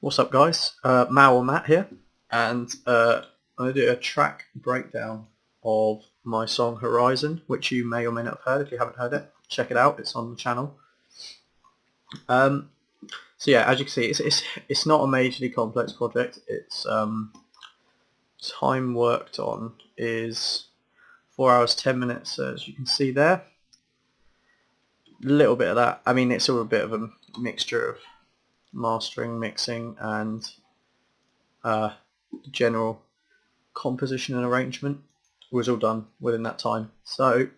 What's up, guys? Mao or Matt here, and I'm going to do a track breakdown of my song Horizon, which you may or may not have heard. If you haven't heard it, check it out. It's on the channel. So yeah, as you can see, it's not a majorly complex project. It's time worked on is 4 hours 10 minutes, as you can see there. A little bit of that. I mean, it's all a bit of a mixture of mastering, mixing, and general composition and arrangement was all done within that time. So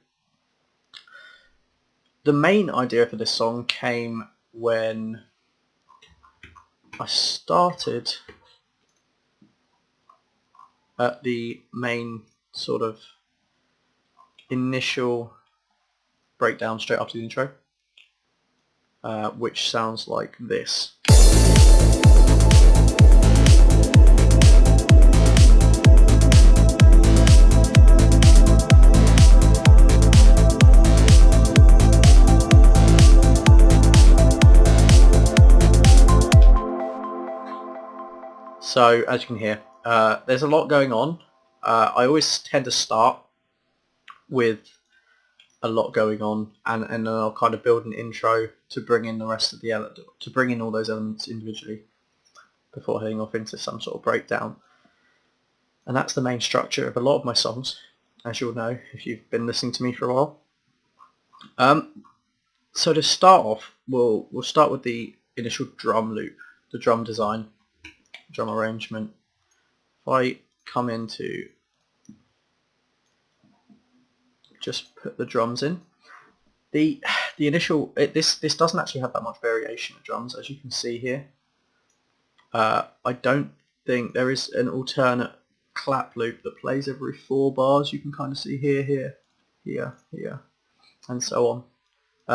the main idea for this song came when I started at the main sort of initial breakdown straight after the intro, which sounds like this. So as you can hear, there's a lot going on. I always tend to start with a lot going on, and then I'll kind of build an intro to bring in the rest of the to bring in all those elements individually before heading off into some sort of breakdown. And that's the main structure of a lot of my songs, as you'll know if you've been listening to me for a while. So to start off, we'll start with the initial drum loop, the drum design, drum arrangement. If I come into just put the drums in, the initial this doesn't actually have that much variation of drums, as you can see here. I don't think there is an alternate clap loop that plays every 4 bars. You can kind of see here, and so on.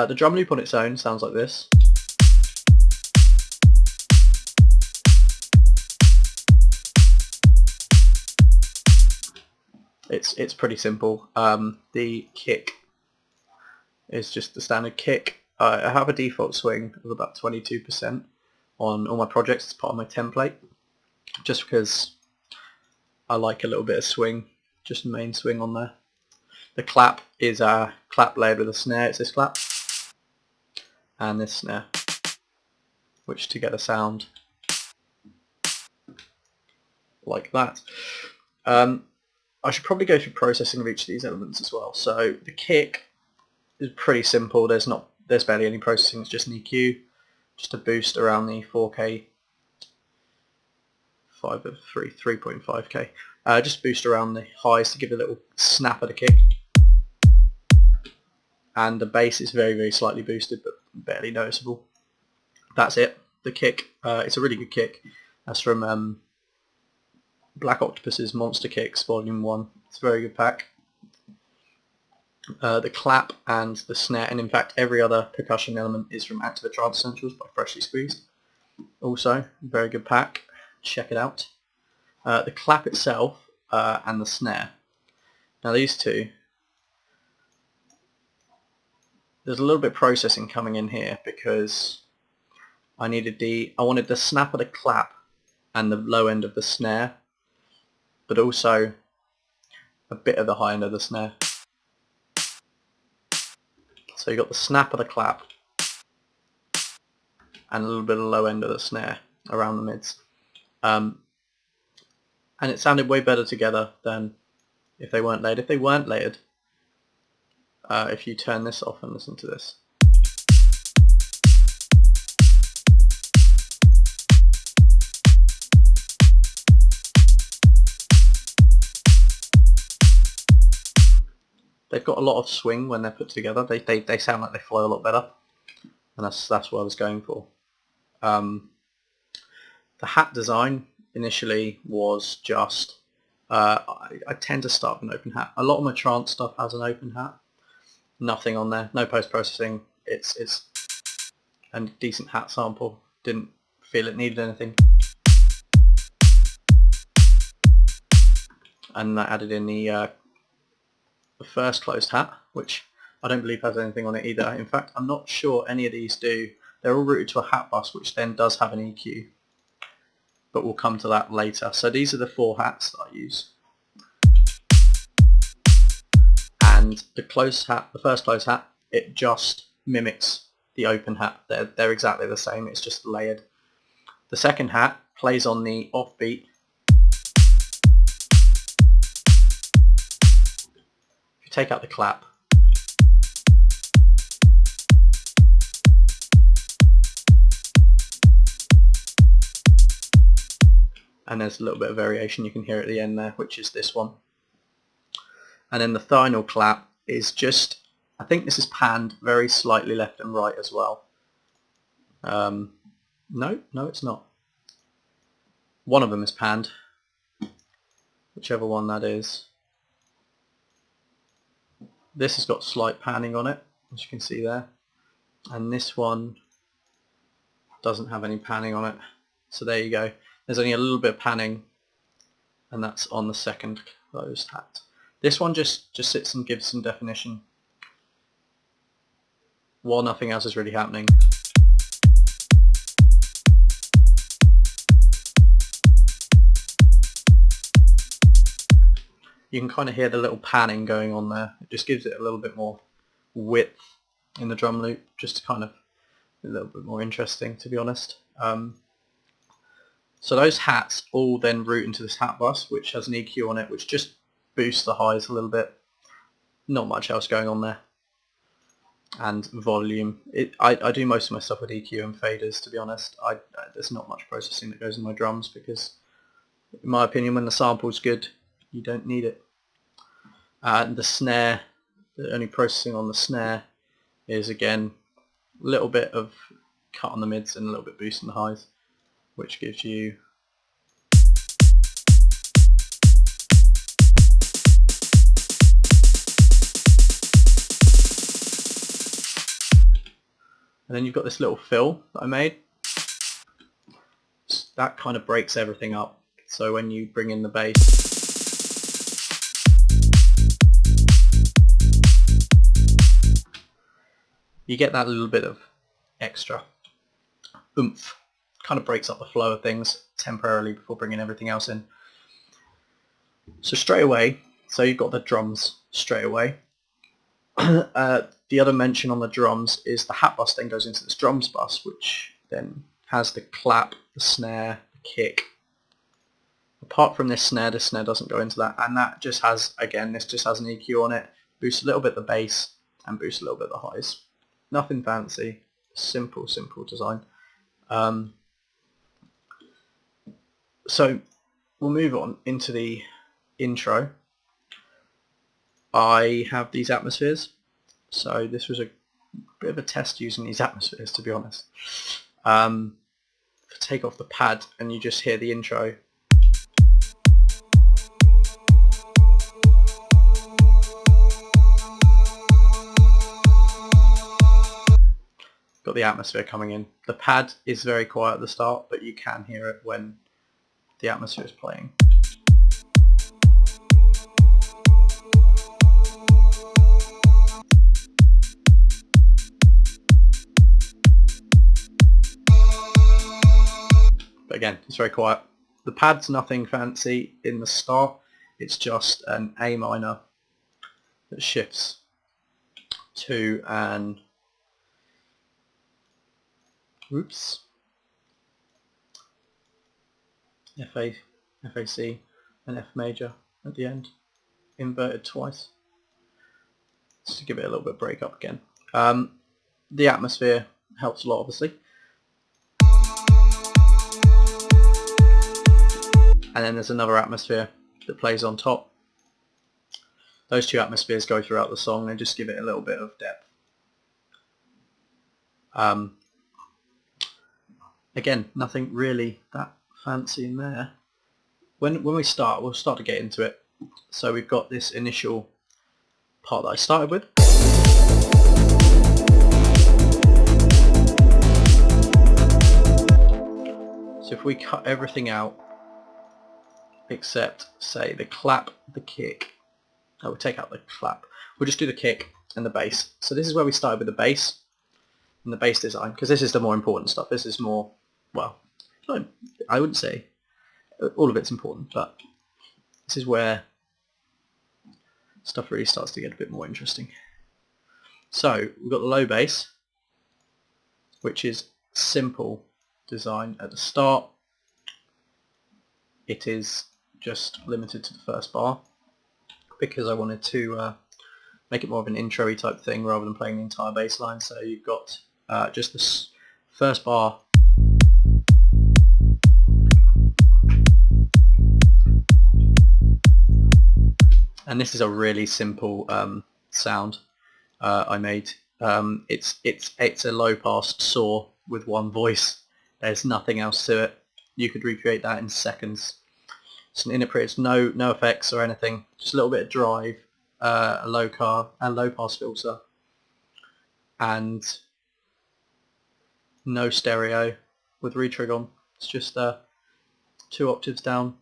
The drum loop on its own sounds like this. It's pretty simple. The kick is just the standard kick. I have a default swing of about 22% on all my projects as part of my template, just because I like a little bit of swing, just main swing on there. The clap is a clap layered with a snare. It's this clap and this snare, which together sound like that. I should probably go through processing of each of these elements as well. So the kick is pretty simple. There's barely any processing. It's just an EQ, just a boost around the 4K, 3.5K. Just boost around the highs to give a little snap of the kick. And the bass is very, very slightly boosted, but barely noticeable. That's it. The kick. It's a really good kick. That's from Black Octopus's Monster Kicks Volume 1. It's a very good pack. The clap and the snare, and in fact every other percussion element, is from Active Trance Essentials by Freshly Squeezed. Also, very good pack. Check it out. The clap itself and the snare. Now these two, there's a little bit of processing coming in here because I wanted the snap of the clap and the low end of the snare, but also a bit of the high end of the snare. So you got the snap of the clap and a little bit of the low end of the snare around the mids. And it sounded way better together than if they weren't layered. If they weren't layered, if you turn this off and listen to this, they've got a lot of swing when they're put together. They sound like they flow a lot better, and that's what I was going for. The hat design initially was just I tend to start with an open hat. A lot of my trance stuff has an open hat. Nothing on there, no post processing. It's a decent hat sample. Didn't feel it needed anything, and I added in the first closed hat, which I don't believe has anything on it either. In fact, I'm not sure any of these do. They're all routed to a hat bus, which then does have an EQ. but we'll come to that later. So these are the 4 hats that I use. And the closed hat, the first closed hat, it just mimics the open hat. They're exactly the same, it's just layered. The second hat plays on the offbeat. If you take out the clap, and there's a little bit of variation you can hear at the end there, which is this one. And then the final clap is just, I think this is panned very slightly left and right as well. No, it's not. One of them is panned, whichever one that is. This has got slight panning on it, as you can see there. And this one doesn't have any panning on it. So there you go. There's only a little bit of panning, and that's on the second closed hat. This one just sits and gives some definition while nothing else is really happening. You can kind of hear the little panning going on there. It just gives it a little bit more width in the drum loop, just to kind of a little bit more interesting, to be honest. So those hats all then route into this hat bus, which has an EQ on it, which just boosts the highs a little bit. Not much else going on there. And volume. I do most of my stuff with EQ and faders, to be honest. There's not much processing that goes in my drums because, in my opinion, when the sample's good, you don't need it. And the snare, the only processing on the snare is, again, a little bit of cut on the mids and a little bit boost on the highs, which gives you and then you've got this little fill that I made. That kind of breaks everything up. So when you bring in the bass, you get that little bit of extra oomph. Kind of breaks up the flow of things temporarily before bringing everything else in. So straight away, so you've got the drums straight away. The other mention on the drums is the hat bus then goes into this drums bus, which then has the clap, the snare, the kick. Apart from this snare doesn't go into that, and that just has, again, this just has an EQ on it, boosts a little bit the bass and boosts a little bit the highs. Nothing fancy, simple design. So we'll move on into the intro. I have these atmospheres, so this was a bit of a test using these atmospheres, to be honest. Take off the pad and you just hear the intro. Got the atmosphere coming in. The pad is very quiet at the start, but you can hear it when the atmosphere is playing. But again, it's very quiet. The pad's nothing fancy in the start. It's just an A minor that shifts to an FAC, and F major at the end, inverted twice, just to give it a little bit of break up again. The atmosphere helps a lot, obviously. And then there's another atmosphere that plays on top. Those two atmospheres go throughout the song and just give it a little bit of depth. Again, nothing really that fancy in there. When we start, we'll start to get into it. So we've got this initial part that I started with. So if we cut everything out except, say, the clap, the kick. Oh, we'll take out the clap. We'll just do the kick and the bass. So this is where we started with the bass and the bass design, because this is the more important stuff. This is more, well, I wouldn't say all of it's important, but this is where stuff really starts to get a bit more interesting. So we've got the low bass, which is simple design at the start. It is just limited to the first bar because I wanted to make it more of an intro-y type thing rather than playing the entire bass line. So you've got just this first bar, and this is a really simple sound I made. It's a low pass saw with one voice. There's nothing else to it. You could recreate that in seconds. It's an interpret. No effects or anything. Just a little bit of drive, a low pass filter, and no stereo with retrig on. It's just 2 octaves down,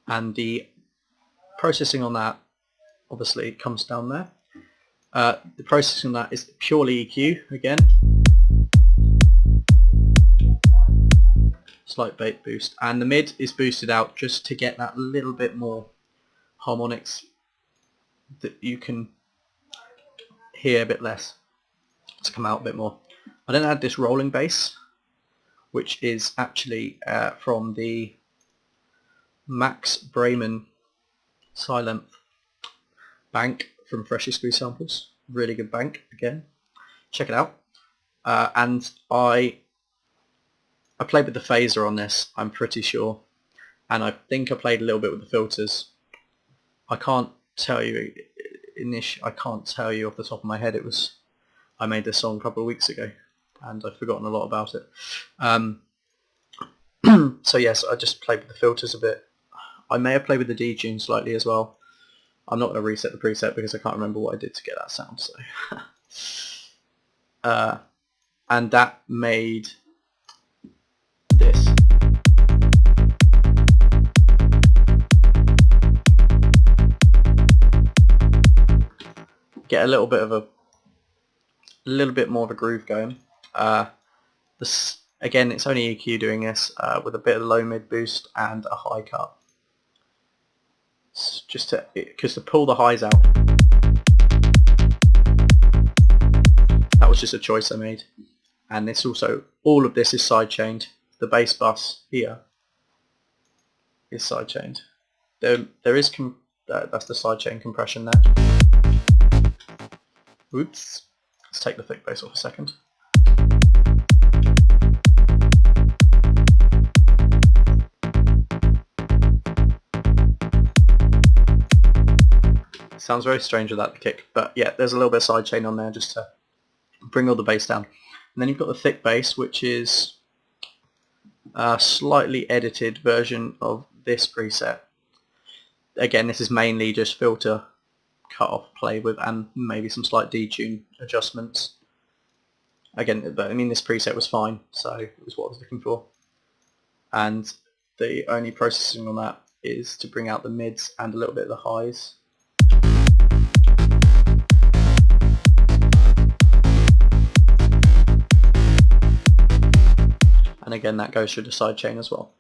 and the processing on that obviously comes down there. The processing on that is purely EQ again. Slight bait boost, and the mid is boosted out just to get that little bit more harmonics that you can hear a bit less, to come out a bit more. I then add this rolling bass, which is actually from the Max Bremen Silent bank from Freshly Squeezed Samples. Really good bank, again. Check it out. And I played with the phaser on this, I'm pretty sure, and I think I played a little bit with the filters. I can't tell you off the top of my head. I made this song a couple of weeks ago, and I've forgotten a lot about it. So yes, I just played with the filters a bit. I may have played with the detune slightly as well. I'm not going to reset the preset because I can't remember what I did to get that sound. So, and that made this. Get a little bit more of a groove going. This again, it's only EQ doing this with a bit of low mid boost and a high cut. It's just to pull the highs out. That was just a choice I made, and this also, all of this is sidechained. The bass bus here is sidechained. There is that's the sidechain compression there. Oops. Let's take the thick bass off a second. Sounds very strange without the kick, but yeah, there's a little bit of sidechain on there just to bring all the bass down. And then you've got the thick bass, which is a slightly edited version of this preset. Again, this is mainly just filter, cut off, play with, and maybe some slight detune adjustments. Again, but I mean, this preset was fine, so it was what I was looking for. And the only processing on that is to bring out the mids and a little bit of the highs. And again, that goes through the sidechain as well.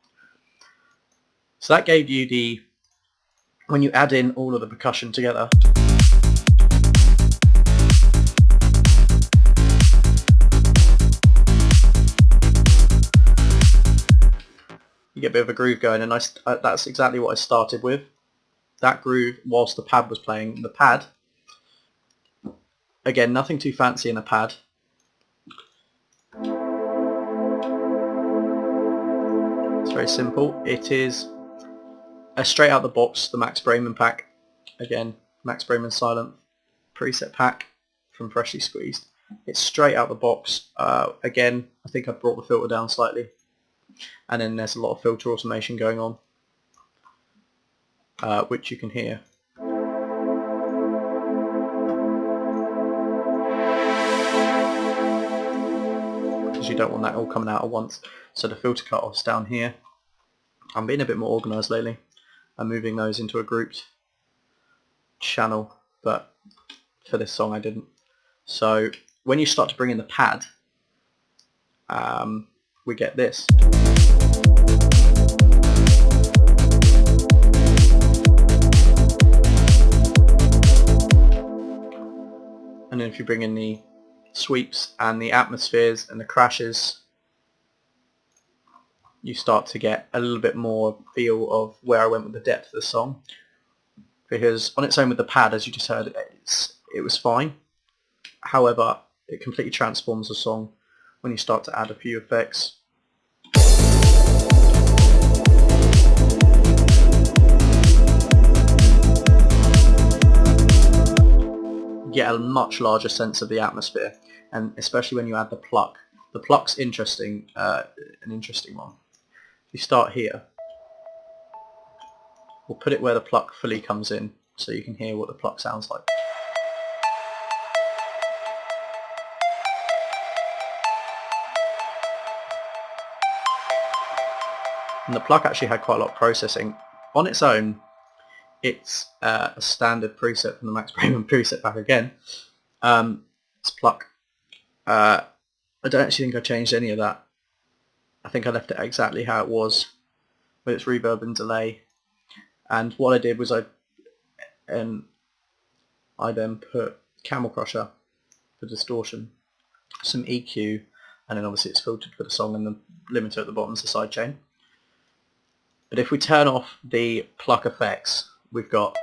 So that gave you when you add in all of the percussion together, you get a bit of a groove going, and that's exactly what I started with. That groove whilst the pad was playing. The pad, again, nothing too fancy in a pad. It's very simple. It is a straight out the box, the Max Bremen pack. Again, Max Bremen Silent preset pack from Freshly Squeezed. It's straight out the box. Again, I think I brought the filter down slightly, and then there's a lot of filter automation going on, which you can hear. Because you don't want that all coming out at once. So the filter cut-offs down here. I'm being a bit more organised lately. I'm moving those into a grouped channel, but for this song I didn't. So when you start to bring in the pad, we get this. And then if you bring in the sweeps and the atmospheres and the crashes, you start to get a little bit more feel of where I went with the depth of the song. Because on its own with the pad, as you just heard, it was fine. However, it completely transforms the song when you start to add a few effects. You get a much larger sense of the atmosphere, and especially when you add the pluck. The pluck's interesting, an interesting one. If you start here, we'll put it where the pluck fully comes in, so you can hear what the pluck sounds like. And the pluck actually had quite a lot of processing. On its own, it's a standard preset from the Max Bremen preset pack again. It's pluck. I don't actually think I changed any of that. I think I left it exactly how it was with its reverb and delay. And what I did was I then put Camel Crusher for distortion, some EQ, and then obviously it's filtered for the song, and the limiter at the bottom is the sidechain. But if we turn off the pluck effects, we've got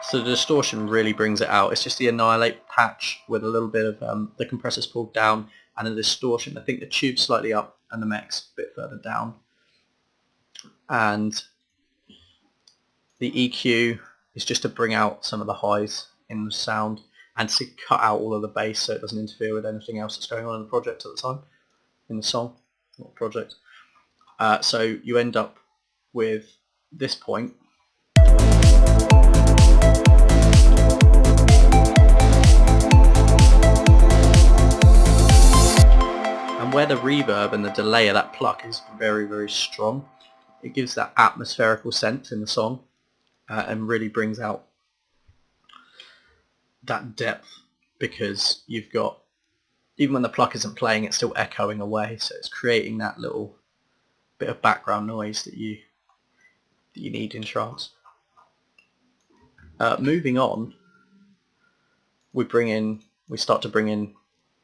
so the distortion really brings it out. It's just the Annihilate patch with a little bit of the compressors pulled down and the distortion. I think the tube's slightly up and the mech's a bit further down. And the EQ is just to bring out some of the highs in the sound and to cut out all of the bass so it doesn't interfere with anything else that's going on in the project at the time, in the song, not project. So you end up with this point. And where the reverb and the delay of that pluck is very, very strong, it gives that atmospherical sense in the song and really brings out that depth, because you've got, even when the pluck isn't playing, it's still echoing away, so it's creating that little bit of background noise that you need in trance. Moving on, we start to bring in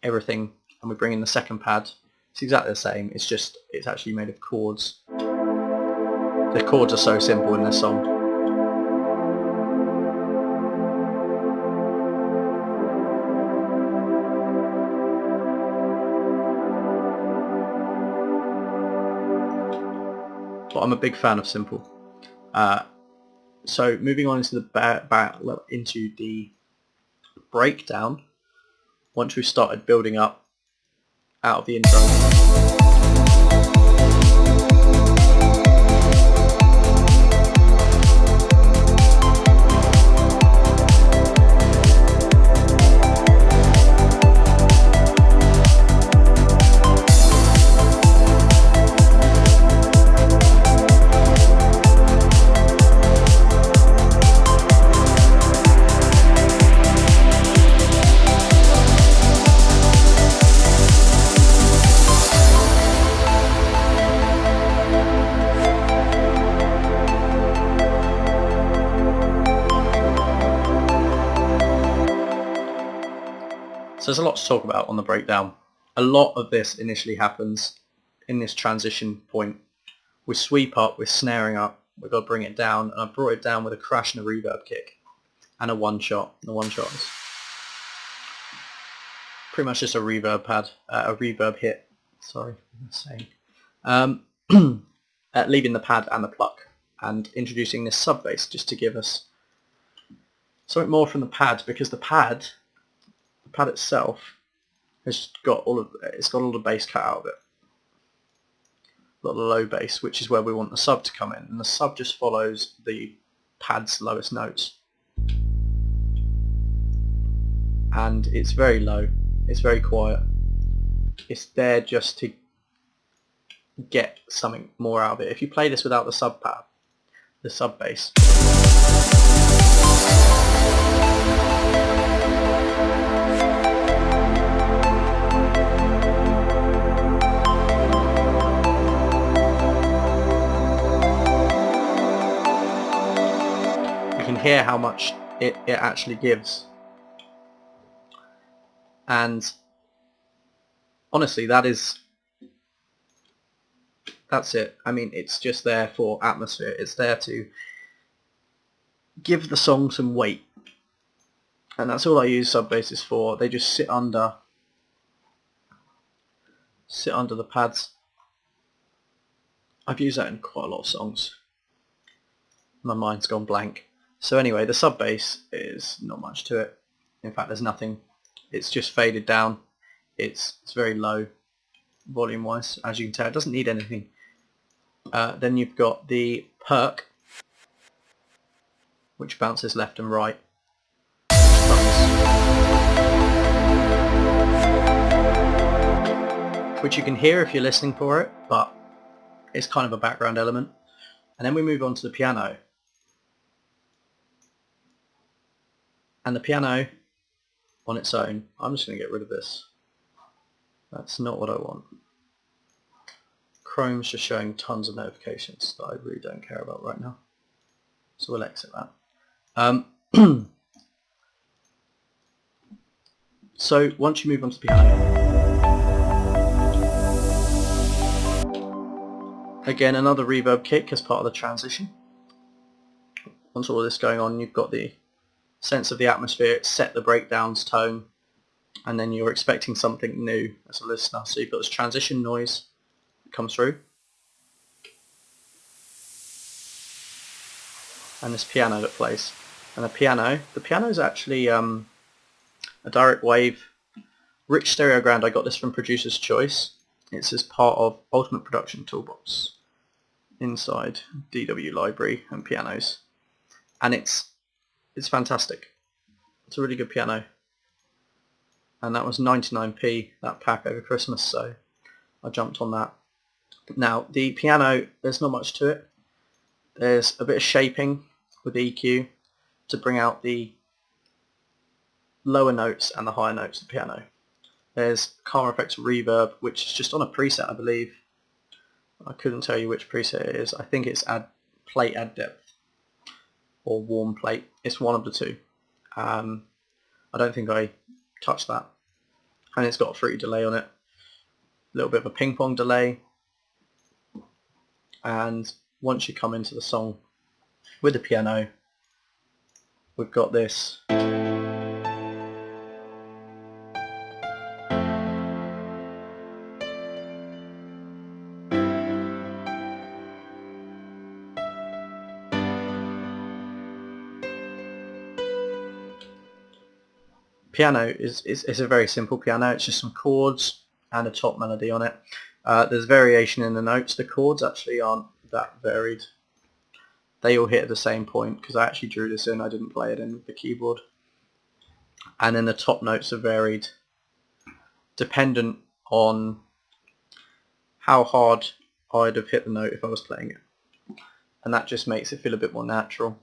everything, and we bring in the second pad. It's exactly the same, it's actually made of chords. The chords are so simple in this song. But I'm a big fan of simple. So moving on into the breakdown, once we've started building up out of the intro. So there's a lot to talk about on the breakdown. A lot of this initially happens in this transition point. We sweep up, we're snaring up, we've got to bring it down, and I brought it down with a crash and a reverb kick and a one shot. The one shot is pretty much just a reverb pad, a reverb hit. Sorry, I'm saying. Leaving the pad and the pluck and introducing this sub bass just to give us something more from the pad, because the pad itself has got all the bass cut out of it. A lot of the low bass, which is where we want the sub to come in, and the sub just follows the pad's lowest notes. And it's very low, it's very quiet. It's there just to get something more out of it. If you play this without the sub pad, the sub bass, hear how much it actually gives. And honestly, that's it. I mean, it's just there for atmosphere. It's there to give the song some weight. And that's all I use sub basses for. They just sit under the pads. I've used that in quite a lot of songs. My mind's gone blank. So anyway, the sub bass is not much to it. In fact, there's nothing. It's just faded down. It's very low volume wise, as you can tell. It doesn't need anything. Then you've got the Pluck, which bounces left and right. Which you can hear if you're listening for it, but it's kind of a background element. And then we move on to the piano. And the piano on its own, I'm just going to get rid of this. That's not what I want. Chrome's just showing tons of notifications that I really don't care about right now. So we'll exit that. So once you move on to the piano, again another reverb kick as part of the transition. Once all of this going on, you've got the sense of the atmosphere, set the breakdowns tone, and then you're expecting something new as a listener. So you've got this transition noise that comes through, and this piano that plays. And the piano is actually a direct wave rich stereogram. I got this from Producer's Choice. It's as part of Ultimate Production Toolbox inside DW Library and pianos, and it's fantastic. It's a really good piano, and that was 99p that pack over Christmas, so I jumped on that. Now the piano, there's not much to it. There's a bit of shaping with EQ to bring out the lower notes and the higher notes of the piano. There's Karma Effects Reverb, which is just on a preset, I believe. I couldn't tell you which preset it is. I think it's Plate Add Depth or Warm Plate. It's one of the two. I don't think I touched that. And it's got a fruity delay on it. A little bit of a ping pong delay. And once you come into the song with the piano, we've got this. Piano is a very simple piano. It's just some chords and a top melody on it. There's variation in the notes. The chords actually aren't that varied. They all hit at the same point because I actually drew this in. I didn't play it in with the keyboard. And then the top notes are varied dependent on how hard I'd have hit the note if I was playing it. And that just makes it feel a bit more natural.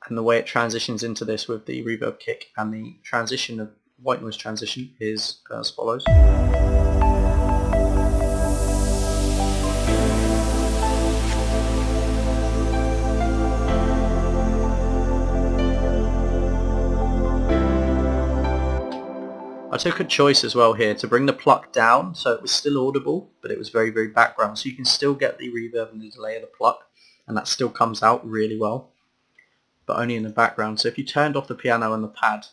And the way it transitions into this with the reverb kick and the transition of white noise transition is as follows. I took a choice as well here to bring the pluck down so it was still audible, but it was very, very background. So you can still get the reverb and the delay of the pluck, and that still comes out really well, but only in the background. So if you turned off the piano and the pad,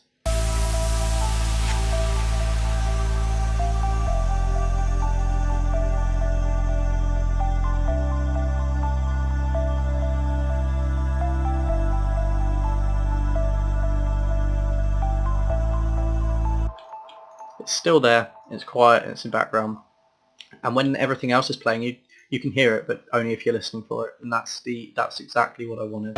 it's still there, it's quiet, it's in background, and when everything else is playing you can hear it, but only if you're listening for it, and that's exactly what I wanted.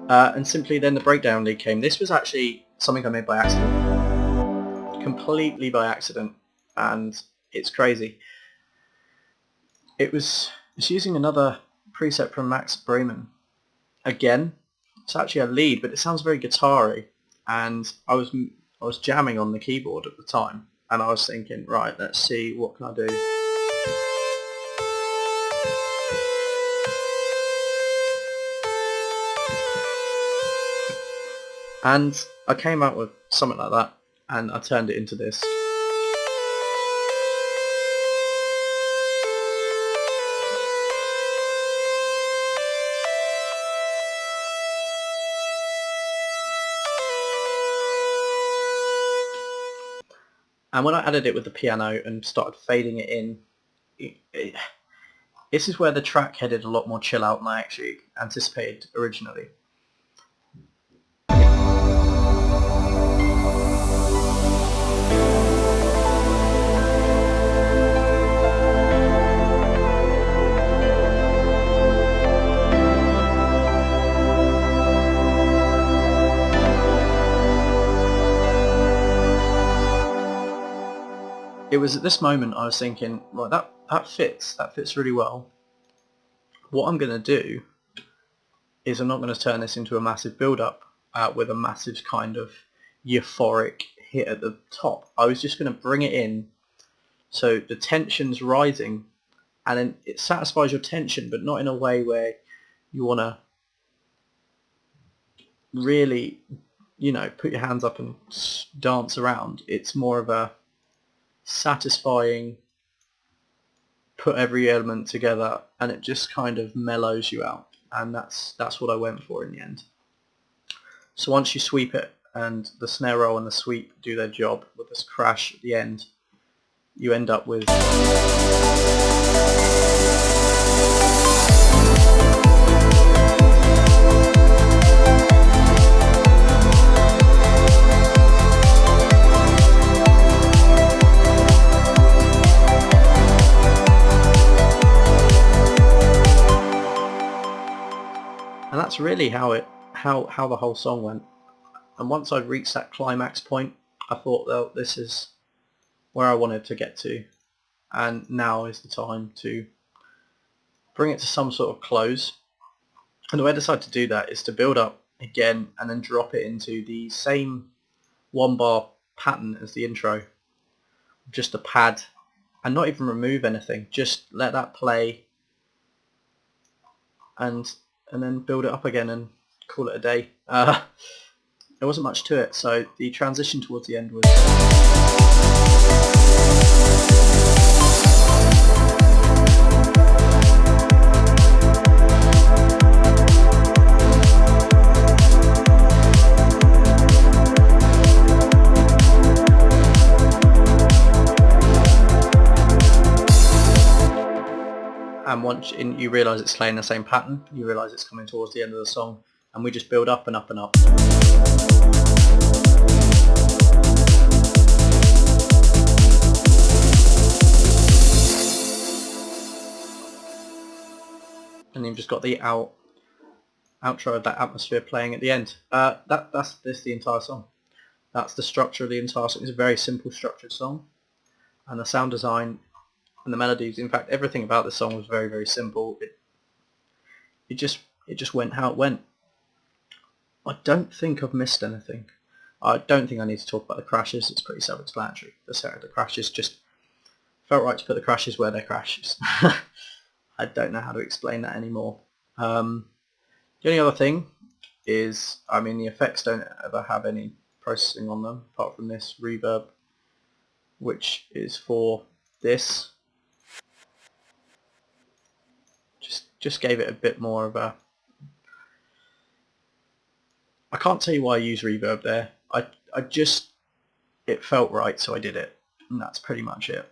And simply then the breakdown lead came. This was actually something I made by accident, completely by accident, and it's crazy. It's using another preset from Max Bremen. Again, it's actually a lead, but it sounds very guitar-y, and I was I was jamming on the keyboard at the time, and I was thinking, right, let's see, what can I do? And I came out with something like that, and I turned it into this. And when I added it with the piano and started fading it in, this is where the track headed a lot more chill out than I actually anticipated originally. It was at this moment I was thinking, right, that fits really well. What I'm going to do is I'm not going to turn this into a massive build-up with a massive kind of euphoric hit at the top. I was just going to bring it in so the tension's rising, and then it satisfies your tension, but not in a way where you want to really, you know, put your hands up and dance around. It's more of a satisfying, put every element together, and it just kind of mellows you out, and that's what I went for in the end. So once you sweep it and the snare roll and the sweep do their job with this crash at the end, you end up with and that's really how the whole song went. And once I'd reached that climax point, I thought, well, this is where I wanted to get to, and now is the time to bring it to some sort of close. And the way I decided to do that is to build up again and then drop it into the same 1-bar pattern as the intro, just a pad, and not even remove anything, just let that play, and then build it up again and call it a day. There wasn't much to it, so the transition towards the end was and once you realise it's playing the same pattern, you realise it's coming towards the end of the song, and we just build up and up and up. And you've just got the outro of that atmosphere playing at the end. That's the entire song. That's the structure of the entire song. It's a very simple structured song, and the sound design and the melodies, in fact everything about the song was very, very simple. It just went how it went. I don't think I've missed anything. I don't think I need to talk about the crashes. It's pretty self-explanatory. The crashes just felt right to put the crashes where they're crashes. I don't know how to explain that anymore. The only other thing is, I mean, the effects don't ever have any processing on them apart from this reverb, which is for this. Just gave it a bit more of a... I can't tell you why I use reverb there. It felt right, so I did it, and that's pretty much it.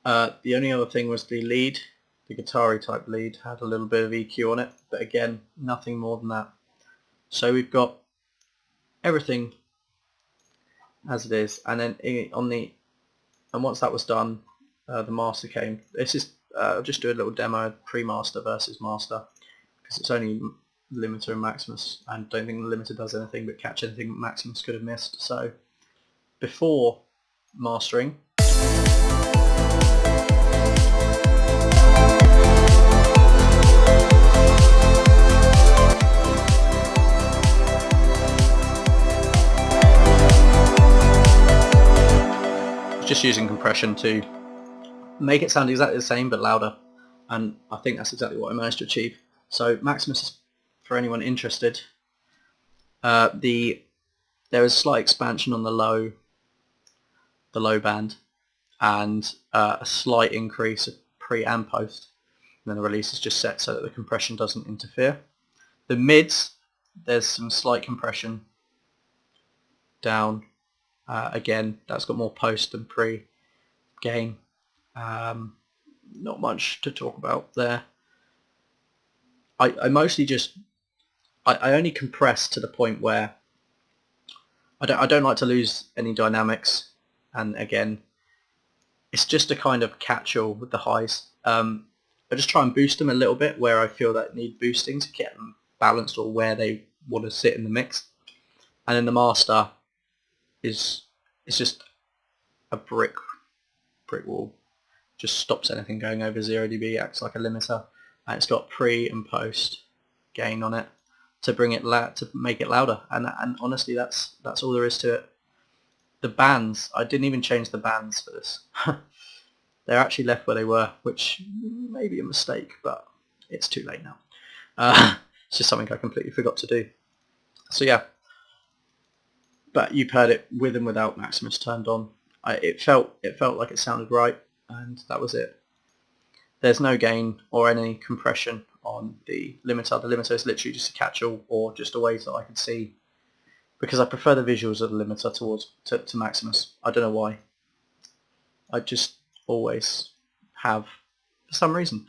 The only other thing was the lead. The guitar-y type lead had a little bit of EQ on it, but again, nothing more than that. So we've got everything as it is, and then once that was done, the master came. This is I'll just do a little demo, pre-master versus master, because it's only limiter and Maximus, and don't think the limiter does anything but catch anything Maximus could have missed. So before mastering, just using compression to make it sound exactly the same but louder, and I think that's exactly what I managed to achieve. So Maximus, for anyone interested, there is a slight expansion on the low band, and a slight increase of pre and post, and then the release is just set so that the compression doesn't interfere. The mids, there's some slight compression down. Again, that's got more post than pre gain. Not much to talk about there. I mostly just I only compress to the point where I don't like to lose any dynamics, and again, it's just a kind of catch-all with the highs. I just try and boost them a little bit where I feel that need boosting to get them balanced or where they want to sit in the mix, and then the master is just a brick wall. Just stops anything going over 0 dB, acts like a limiter, and it's got pre and post gain on it to bring it to make it louder, and honestly that's all there is to it. The bands, I didn't even change the bands for this. They're actually left where they were, which may be a mistake, but it's too late now. It's just something I completely forgot to do. So yeah, but you've heard it with and without Maximus turned on. It felt like it sounded right, and that was it. There's no gain or any compression on the limiter. The limiter is literally just a catch-all or just a way that I can see, because I prefer the visuals of the limiter to Maximus. I don't know why. I just always have, for some reason.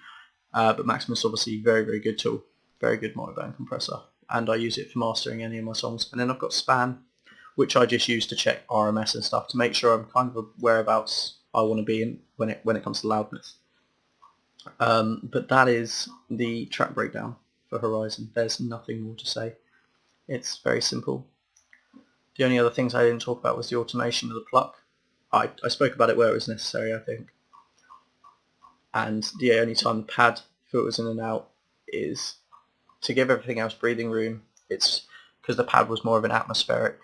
But Maximus obviously very, very good tool. Very good monoband compressor. And I use it for mastering any of my songs. And then I've got Span, which I just use to check RMS and stuff to make sure I'm kind of whereabouts I want to be in when it comes to loudness. But that is the track breakdown for Horizon. There's nothing more to say. It's very simple. The only other things I didn't talk about was the automation of the Pluck. I spoke about it where it was necessary, I think. And the only time the pad filters in and out is to give everything else breathing room. It's because the pad was more of an atmospheric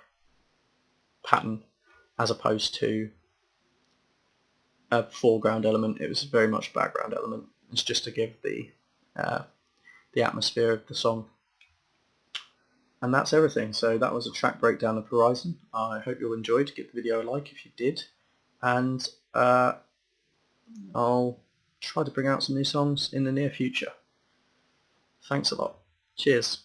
pattern as opposed to a foreground element. It was very much a background element. It's just to give the atmosphere of the song. And that's everything. So that was a track breakdown of Horizon. I hope you all enjoyed. Give the video a like if you did. And I'll try to bring out some new songs in the near future. Thanks a lot. Cheers.